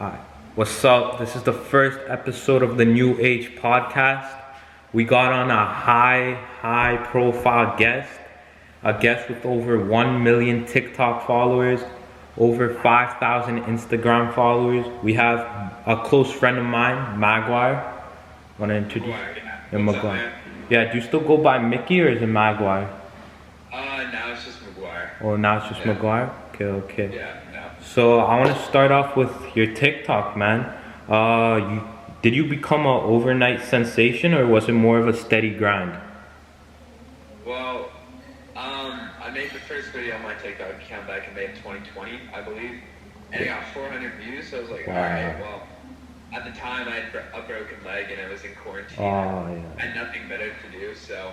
Hi, what's up? This is the first episode of the New Age podcast. We got on a high profile guest, a guest with over 1 million TikTok followers, over 5,000 Instagram followers. We have a close friend of mine, Maguire. Want to introduce him? Maguire. Yeah, do you still go by Mickey or is it Maguire? Now it's just Maguire. Oh, now it's just Maguire? Okay. Yeah, no. So I want to start off with your TikTok, man. Did you become an overnight sensation or was it more of a steady grind? Well, I made the first video on my TikTok account back in May of 2020, I believe, and it got 400 views. So I was like, Wow. all right, well, at the time I had a broken leg and I was in quarantine. Oh, yeah. I had nothing better to do, so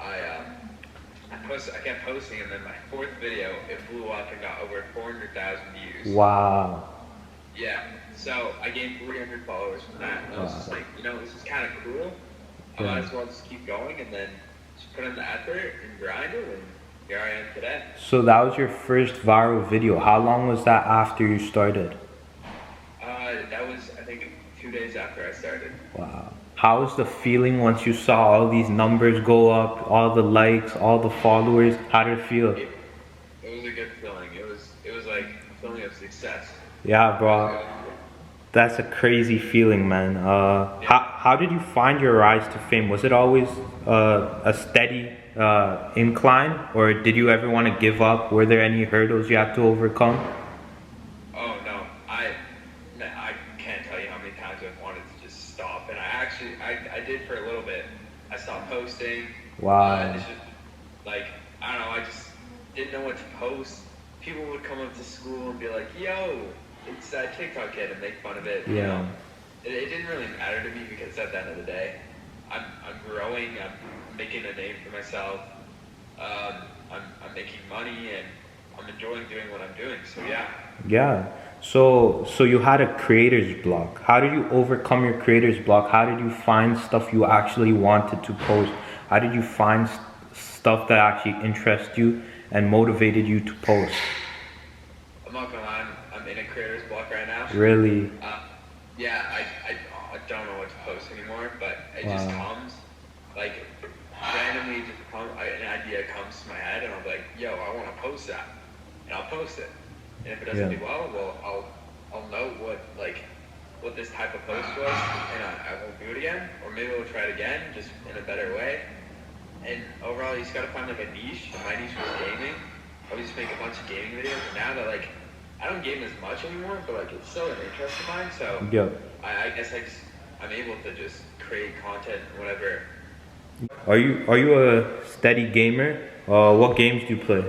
I kept posting, and then my fourth video, it blew up and got over 400,000 views. Wow. Yeah, so I gained 300 followers from that, and I was just like, this is kind of cool. I might as well just keep going and then just put in the effort and grind it, and here I am today. So that was your first viral video. How long was that after you started? That was, I think, 2 days after I started. Wow. How was the feeling once you saw all these numbers go up, all the likes, all the followers? How did it feel? It was a good feeling. It was like a feeling of success. Yeah, bro. That's a crazy feeling, man. How did you find your rise to fame? Was it always a steady incline, or did you ever want to give up? Were there any hurdles you had to overcome? Oh no, I can't tell you how many times I've wanted to just stop, and I did for a little bit. I stopped posting. Wow. It's just, like, I don't know, I just didn't know what to post. People would come up to school and be like, yo, it's that TikTok kid, and make fun of it. Yeah. It didn't really matter to me because at the end of the day, I'm growing, I'm making a name for myself, I'm making money, and I'm enjoying doing what I'm doing, so yeah. Yeah. So you had a creator's block. How did you overcome your creator's block? How did you find stuff you actually wanted to post? How did you find stuff that actually interests you and motivated you to post? I'm not gonna lie, I'm in a creator's block right now. Really? Yeah, I don't know what to post anymore, but it just comes, like, randomly an idea comes to my head, and I'll be like, yo, I want to post that, and I'll post it. And if it doesn't do well, I'll note what this type of post was, and I won't do it again, or maybe we'll try it again, just in a better way. And overall, you just gotta find like a niche. And my niche was gaming. I would just make a bunch of gaming videos, and now that I don't game as much anymore, but it's still an interest of mine. So Yeah. I guess I'm able to just create content, whatever. Are you a steady gamer? What games do you play?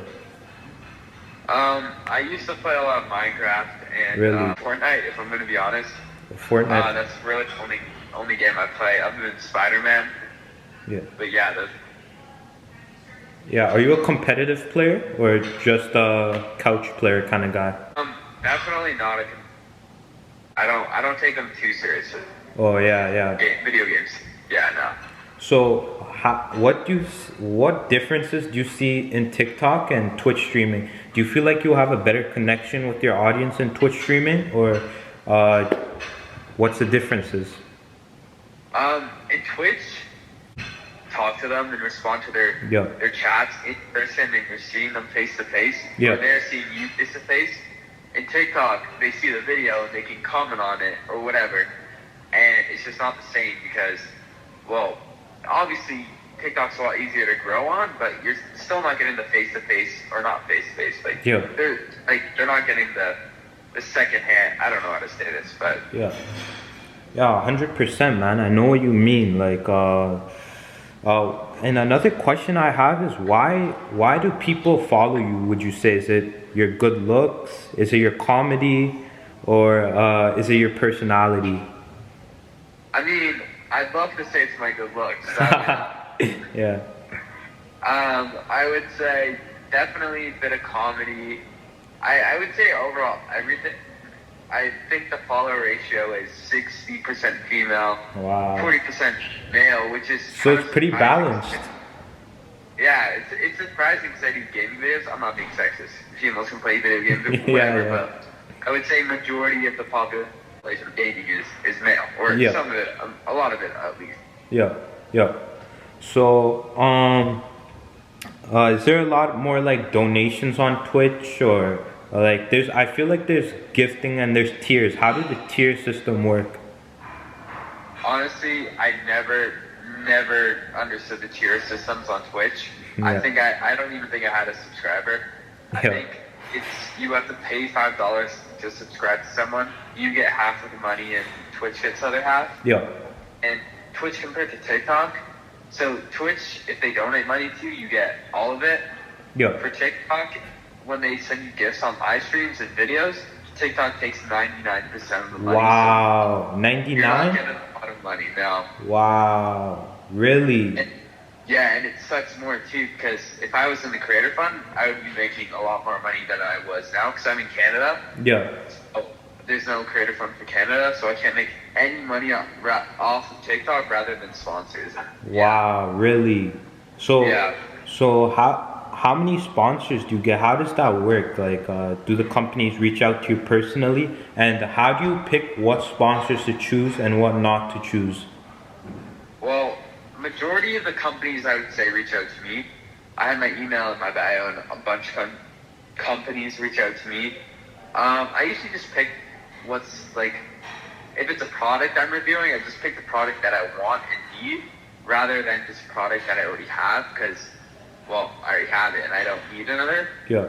I used to play a lot of Minecraft and Really? Fortnite, if I'm going to be honest. Fortnite? That's really the only game I play, other than Spider-Man. Yeah. But yeah, Yeah, are you a competitive player or just a couch player kind of guy? definitely not I don't take them too seriously. Oh yeah. Video games. Yeah, no. So what differences do you see in TikTok and Twitch streaming? Do you feel like you have a better connection with your audience in Twitch streaming, or what's the differences? In Twitch, talk to them and respond to their chats in person, and you're seeing them face to face. Yeah. Or they're seeing you face to face. In TikTok, they see the video and they can comment on it or whatever, and it's just not the same because, well, obviously TikTok's a lot easier to grow on, but you're still not getting the face to face, or not face to face. They're not getting the second hand. I don't know how to say this, but Yeah, 100%, man. I know what you mean. And another question I have is why do people follow you? Would you say is it your good looks? Is it your comedy, or is it your personality? I mean, I'd love to say it's my good looks. Yeah. I would say definitely a bit of comedy. I would say overall everything. I think the follower ratio is 60% female, Wow. 40% male, which is So it's pretty balanced. Yeah, it's surprising because I do gaming videos. I'm not being sexist. Females can play video games or whatever, Yeah. but I would say majority of the population of gaming is male, or Yeah. some of it, a lot of it at least. Yeah, yeah. So, is there a lot more like donations on Twitch or like there's? I feel like there's gifting and there's tiers. How did the tier system work? Honestly, I never understood the tier systems on Twitch. Yeah. I don't even think I had a subscriber. I Yeah. think you have to pay $5 to subscribe to someone. You get half of the money, and Twitch gets the other half. Yeah. And Twitch compared to TikTok, so Twitch, if they donate money to you, you get all of it. Yeah. For TikTok, when they send you gifts on live streams and videos, TikTok takes 99% of the money. Wow. So you're not 99? getting a lot of money now. Wow. Really? And it sucks more too, because if I was in the creator fund, I would be making a lot more money than I was now, because I'm in Canada. Yeah. So there's no creator fund for Canada, so I can't make any money off of TikTok rather than sponsors. Wow, really? So Yeah. so how many sponsors do you get? How does that work? Like do the companies reach out to you personally? And how do you pick what sponsors to choose and what not to choose? Well, majority of the companies, I would say, reach out to me. I have my email in my bio, and a bunch of companies reach out to me. I usually just pick what's like, if it's a product I'm reviewing, I just pick the product that I want and need, rather than just a product that I already have, because, well, I already have it and I don't need another. Yeah.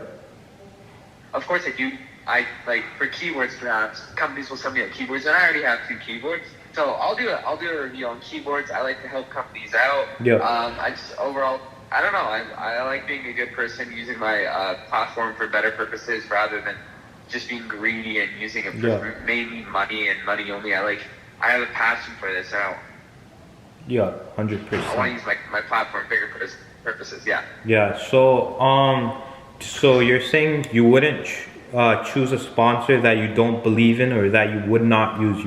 Of course I do. I like for keyboards, perhaps companies will send me out keyboards, and I already have 2 keyboards. So I'll do a review on keyboards. I like to help companies out. Yeah. I just overall, I don't know. I like being a good person, using my platform for better purposes rather than just being greedy and using it for mainly money and money only. I have a passion for this. Yeah, I want to 100%. use my platform for bigger purposes. Yeah. Yeah. So you're saying you wouldn't choose a sponsor that you don't believe in or that you would not use.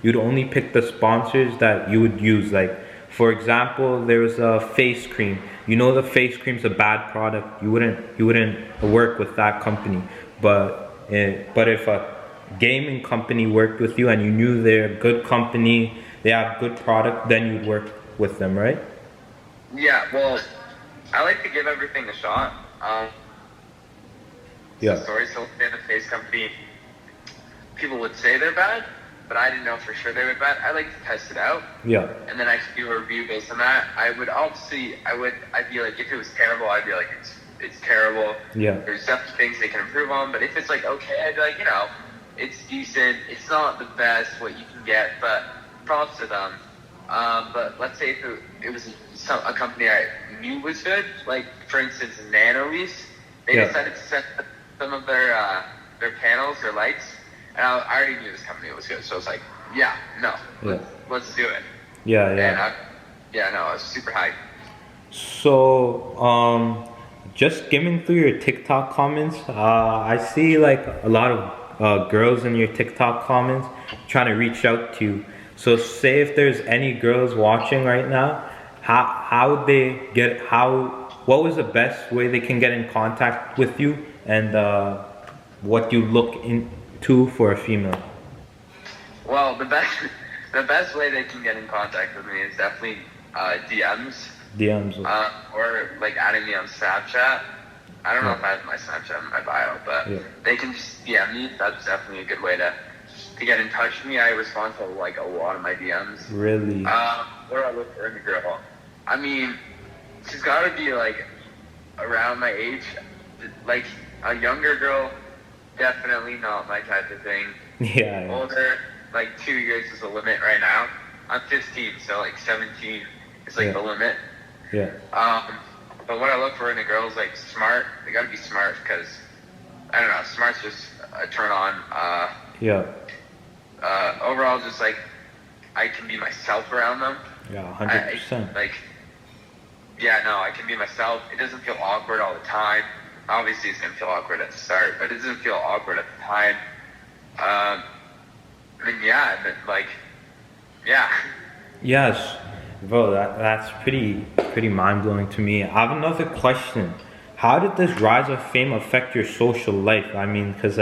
You'd only pick the sponsors that you would use. Like for example, there was a face cream. You know the face cream's a bad product. You wouldn't work with that company. But if a gaming company worked with you and you knew they're a good company, they have good product, then you'd work with them, right? Yeah. Well, I like to give everything a shot. Yeah. Sorry, so in the face company, people would say they're bad, but I didn't know for sure they were bad. I like to test it out. Yeah. And then I could do a review based on that. I'd be like, if it was terrible, I'd be like, it's terrible. Yeah. There's definitely things they can improve on, but if it's like, okay, I'd be like, it's decent. It's not the best what you can get, but props to them. But let's say if it was a company I knew was good, like for instance, Nanolease, they decided to send some of their panels, their lights, and I already knew this company was good, so I was like, let's do it. Yeah. And I was super hyped. So, just skimming through your TikTok comments, I see like a lot of girls in your TikTok comments trying to reach out to you. So, say if there's any girls watching right now, what was the best way they can get in contact with you, and what you look into for a female? Well, the best way they can get in contact with me is definitely DMs. DMs. Or like adding me on Snapchat. I don't know if I have my Snapchat in my bio, but they can just DM me. That's definitely a good way to get in touch with me. I respond to like a lot of my DMs. Really? What do I look for in a girl? I mean, she's got to be like around my age. Like a younger girl, definitely not my type of thing. Yeah. Older, like 2 years is the limit right now. I'm 15, so like 17 is like the limit. Yeah. But what I look for in a girl is like smart. They gotta be smart, because I don't know, smart's just a turn on. Overall, just like I can be myself around them. Yeah, 100%. I can be myself. It doesn't feel awkward all the time. Obviously, it's gonna feel awkward at the start, but it doesn't feel awkward at the time. Yes, bro, that's pretty mind blowing to me. I have another question. How did this rise of fame affect your social life? I mean, because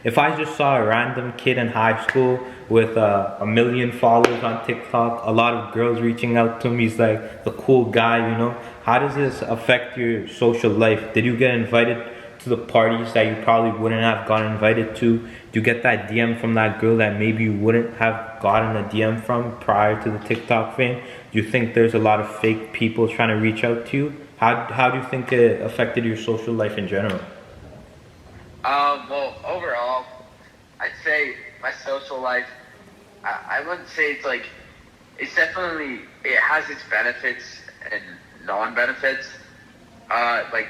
if I just saw a random kid in high school with a million followers on TikTok, a lot of girls reaching out to him, he's like the cool guy, you know. How does this affect your social life? Did you get invited to the parties that you probably wouldn't have gotten invited to? Do you get that DM from that girl that maybe you wouldn't have gotten a DM from prior to the TikTok fame? Do you think there's a lot of fake people trying to reach out to you? How do you think it affected your social life in general? Well, overall, I'd say my social life, I wouldn't say it's like, it's definitely, it has its benefits and non-benefits. Like,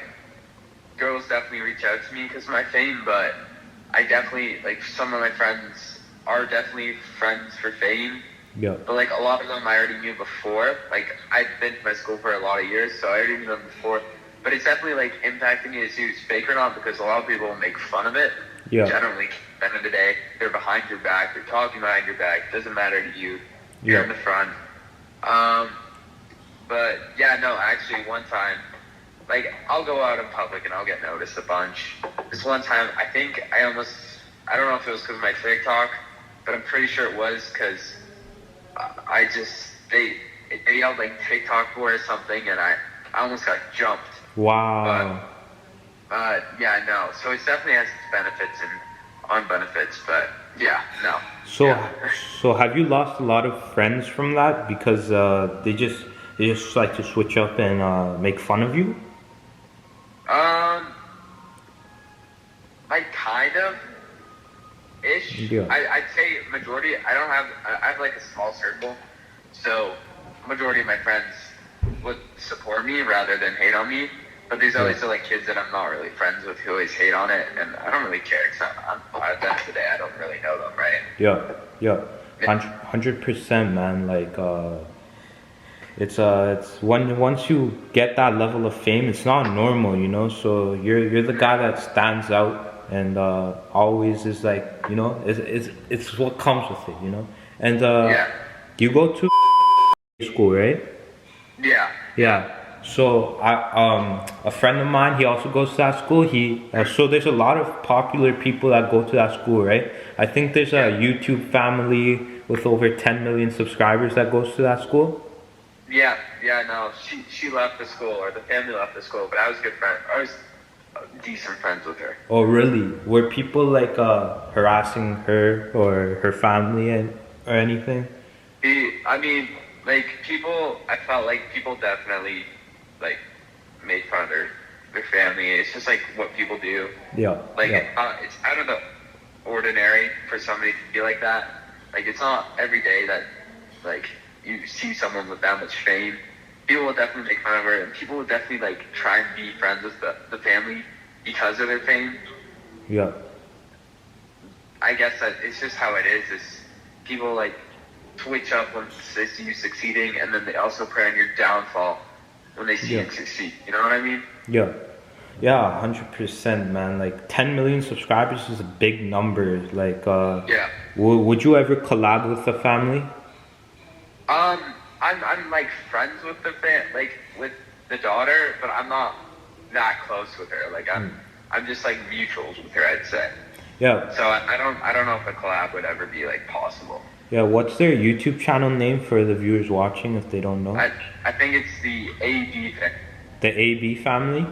girls definitely reach out to me because of my fame, but I definitely, like, some of my friends are definitely friends for fame. Yeah. But, like, a lot of them I already knew before. Like, I've been to my school for a lot of years, so I already knew them before. But it's definitely, like, impacting me to see it's fake or not, because a lot of people make fun of it. Yeah. Generally, at the end of the day, they're behind your back, they're talking behind your back, doesn't matter to you. You're in the front. But, yeah, no, actually, one time, like, I'll go out in public and I'll get noticed a bunch. This one time, I think I don't know if it was because of my TikTok, but I'm pretty sure it was because they yelled, like, TikTok boy or something, and I almost got jumped. Wow. But yeah, no. So it definitely has its benefits and unbenefits, but yeah, no. So have you lost a lot of friends from that because they just like to switch up and make fun of you? Like kind of ish. Yeah. I'd say majority. I have like a small circle, so majority of my friends would support me rather than hate on me. But there's always like kids that I'm not really friends with who always hate on it, and I don't really care because at the end of the day I don't really know them, right? Yeah. 100%, man. Like it's once you get that level of fame, it's not normal, you know. So you're the guy that stands out and always is like, you know, it's what comes with it, you know. And you go to school, right? Yeah. Yeah. So a friend of mine, he also goes to that school. So there's a lot of popular people that go to that school, right? I think there's a YouTube family with over 10 million subscribers that goes to that school. Yeah, no. She left the school, or the family left the school, but I was good friend. I was decent friends with her. Oh, really? Were people like harassing her or her family or anything? I mean, like I felt like people definitely like made fun of their family. It's just like what people do. Yeah. Like it's out of the ordinary for somebody to be like that. Like it's not every day that like you see someone with that much fame. People will definitely make fun of her, and people will definitely like try and be friends with the family because of their fame. Yeah. I guess that it's just how it is. Is people like twitch up when they see you succeeding, and then they also pray on your downfall when they see you succeed. You know what I mean? Yeah. 100%, man. Like 10 million subscribers is a big number. Like, would you ever collab with the family? I'm like friends with with the daughter, but I'm not that close with her. Like I'm just like mutuals with her, I'd say. Yeah. So I don't know if a collab would ever be like possible. Yeah, what's their YouTube channel name for the viewers watching if they don't know? I think it's the AB thing. The AB family?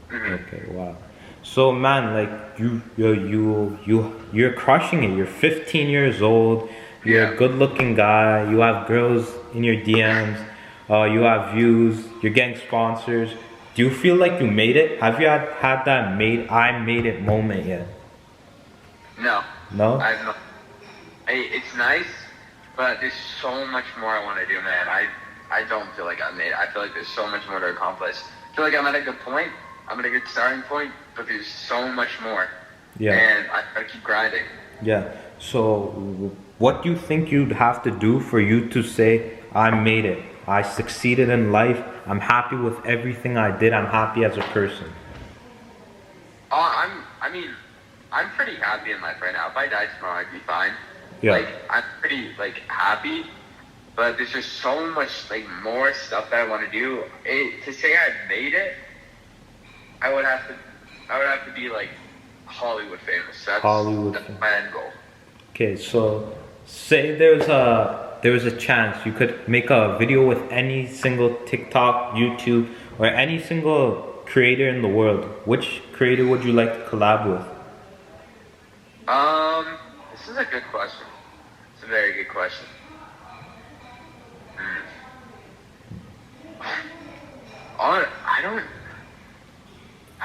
Mm-hmm. Okay, wow. So man, like you're crushing it. You're 15 years old. You're a good-looking guy. You have girls in your DMs. You have views. You're getting sponsors. Do you feel like you made it? Have you had that I made it moment yet? No. No? I've not. It's nice, but there's so much more I want to do, man. I don't feel like I made it. I feel like there's so much more to accomplish. I feel like I'm at a good point. I'm at a good starting point, but there's so much more. Yeah. And I gotta keep grinding. Yeah. So what do you think you'd have to do for you to say, I made it? I succeeded in life. I'm happy with everything I did. I'm happy as a person. I'm pretty happy in life right now. If I died tomorrow, I'd be fine. Yeah. Like, I'm pretty, like, happy. But there's just so much, like, more stuff that I want to do. To say I made it, I would have to be, like, Hollywood famous. That's Hollywood. that's my end goal. Okay, so say there was a chance you could make a video with any single TikTok, YouTube, or any single creator in the world. Which creator would you like to collab with? This is a good question. It's a very good question. I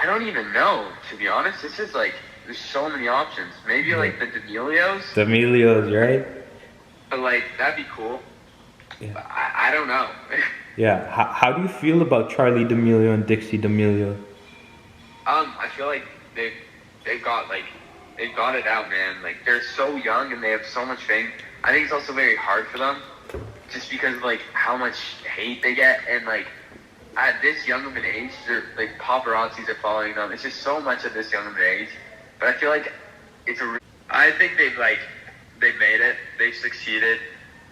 don't even know, to be honest. This is like, there's so many options. Maybe like the D'Amelios. D'Amelios, right? But like, that'd be cool. Yeah. I don't know. Yeah. How do you feel about Charlie D'Amelio and Dixie D'Amelio? I feel like they've got it out, man. Like, they're so young and they have so much fame. I think it's also very hard for them, just because of like how much hate they get, and like at this young of an age, they're like paparazzis are following them. It's just so much at this young of an age. But I feel like I think they've made it. They've succeeded.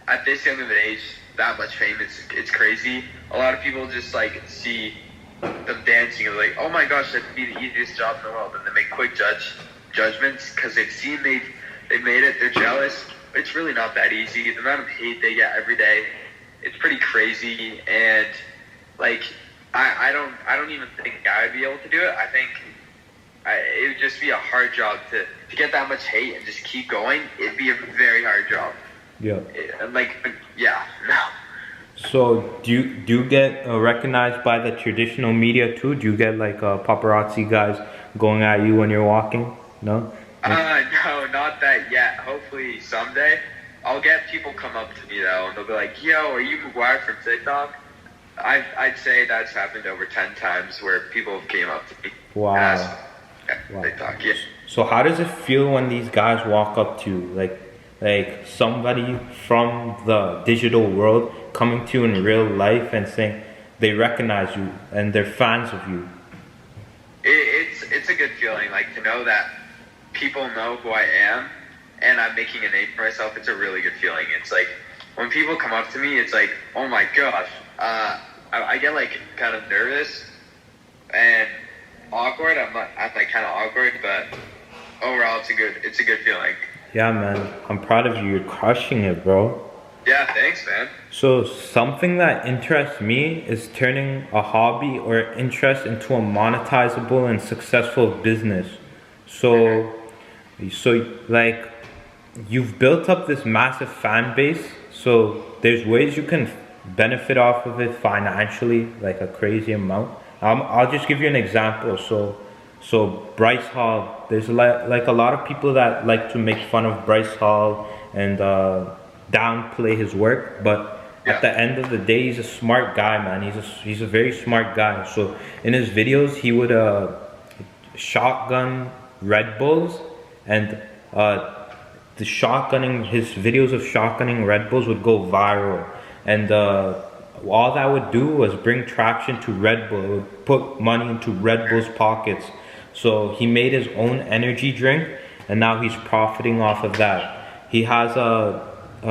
At this young of an age, that much fame, it's crazy. A lot of people just like see them dancing and like, oh my gosh, that'd be the easiest job in the world, and they make quick judgments because they've made it. They're jealous. But it's really not that easy. The amount of hate they get every day, it's pretty crazy. And like, I don't even think I would be able to do it. I think it would just be a hard job to get that much hate and just keep going. It'd be a very hard job. Yeah. No. So do you get recognized by the traditional media too? Do you get like paparazzi guys going at you when you're walking? No? No, not that yet. Hopefully someday. I'll get people come up to me though, and they'll be like, yo, are you Maguire from TikTok? I'd say that's happened over 10 times where people have came up to me. Wow. Wow. TikTok, yeah. So how does it feel when these guys walk up to you? Like somebody from the digital world coming to you in real life and saying they recognize you and they're fans of you? It's a good feeling, like to know that people know who I am and I'm making a name for myself. It's a really good feeling. It's like when people come up to me, it's like, oh my gosh. I get like kind of nervous and awkward. I'm like kind of awkward, but overall it's a good feeling. Yeah, man. I'm proud of you. You're crushing it, bro. Yeah, thanks, man. So something that interests me is turning a hobby or interest into a monetizable and successful business. So like you've built up this massive fan base. So there's ways you can benefit off of it financially, like a crazy amount. I'll just give you an example. So Bryce Hall, there's like a lot of people that like to make fun of Bryce Hall and downplay his work, but at the end of the day, he's a smart guy, man. He's a very smart guy. So in his videos, he would shotgun Red Bulls, and his videos of shotgunning Red Bulls would go viral, and all that would do was bring traction to Red Bull. It would put money into Red Bull's pockets. So he made his own energy drink, and now he's profiting off of that. He has a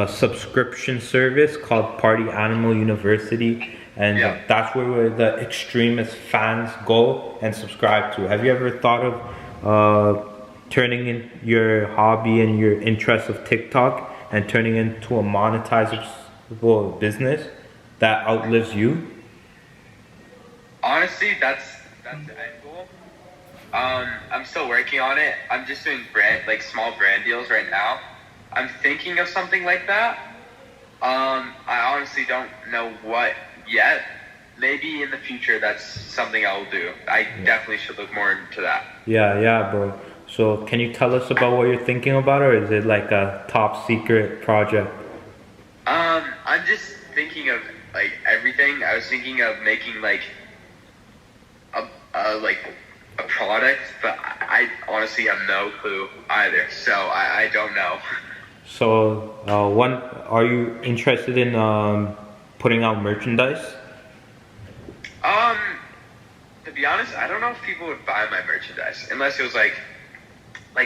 subscription service called Party Animal University, and that's where the extremist fans go and subscribe to. Have you ever thought of turning in your hobby and your interest of TikTok and turning into a monetizable business that outlives you? Honestly, that's the end goal. I'm still working on it. I'm just doing small brand deals right now. I'm thinking of something like that. I honestly don't know what yet. Maybe in the future that's something I will do. I definitely should look more into that. Yeah, bro. So can you tell us about what you're thinking about, or is it like a top secret project? I'm just thinking of like everything. I was thinking of making like a product, but I honestly have no clue either. So I don't know. So, are you interested in putting out merchandise? To be honest, I don't know if people would buy my merchandise unless it was like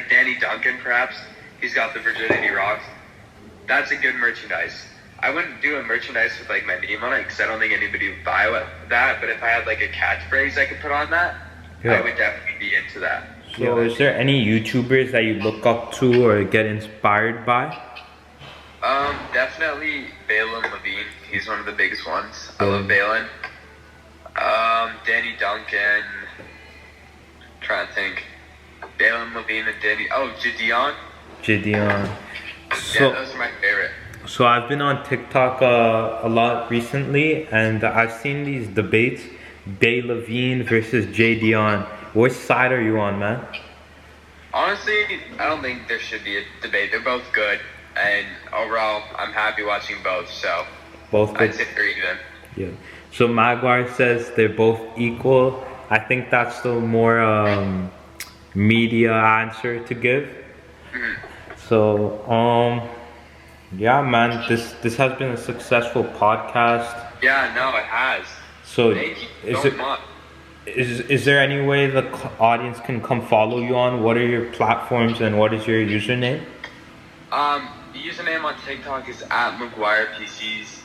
Danny Duncan, perhaps. He's got the Virginity Rocks. That's a good merchandise. I wouldn't do a merchandise with like my name on it because I don't think anybody would buy that. But if I had like a catchphrase I could put on that, I would definitely be into that. So is there any YouTubers that you look up to or get inspired by? Definitely Balin Levine. He's one of the biggest ones. I love Balin. Balin. Danny Duncan. Trying to think. Balin Levine and Danny. Oh, Gideon. Gideon. Yeah, those are my favorite. So I've been on TikTok a lot recently, and I've seen these debates, Bay Levine versus J Dion. Which side are you on, man? Honestly, I don't think there should be a debate. They're both good, and overall, I'm happy watching both. So Both good. I'd say they're even. Yeah. So Maguire says they're both equal. I think that's the more media answer to give. So yeah, man, this has been a successful podcast. Yeah, no, it has. So Thank you so much. is there any way the audience can come follow you on? What are your platforms and what is your username? The username on TikTok is at Maguirepcs,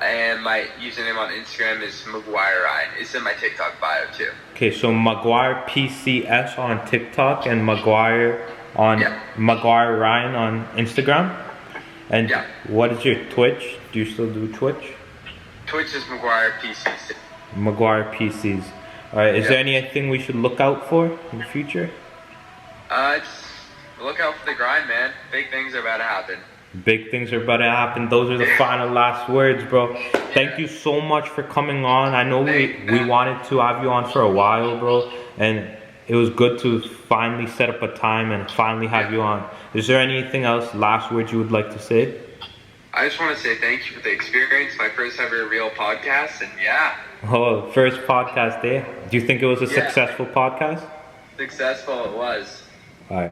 and my username on Instagram is Maguire Ryan. It's in my TikTok bio too. Okay, so Maguirepcs on TikTok and Maguire Ryan on Instagram. And what is your Twitch? Do you still do Twitch? Twitch is Maguirepcs. Maguirepcs. Alright, is there anything we should look out for in the future? Just look out for the grind, man. Big things are about to happen. Big things are about to happen. Those are the final last words, bro. Thank you so much for coming on. I know we wanted to have you on for a while, bro. And it was good to finally set up a time and finally have you on. Is there anything else, last words you would like to say? I just want to say thank you for the experience. My first ever real podcast, and Oh, first podcast day. Do you think it was a successful podcast? Successful it was.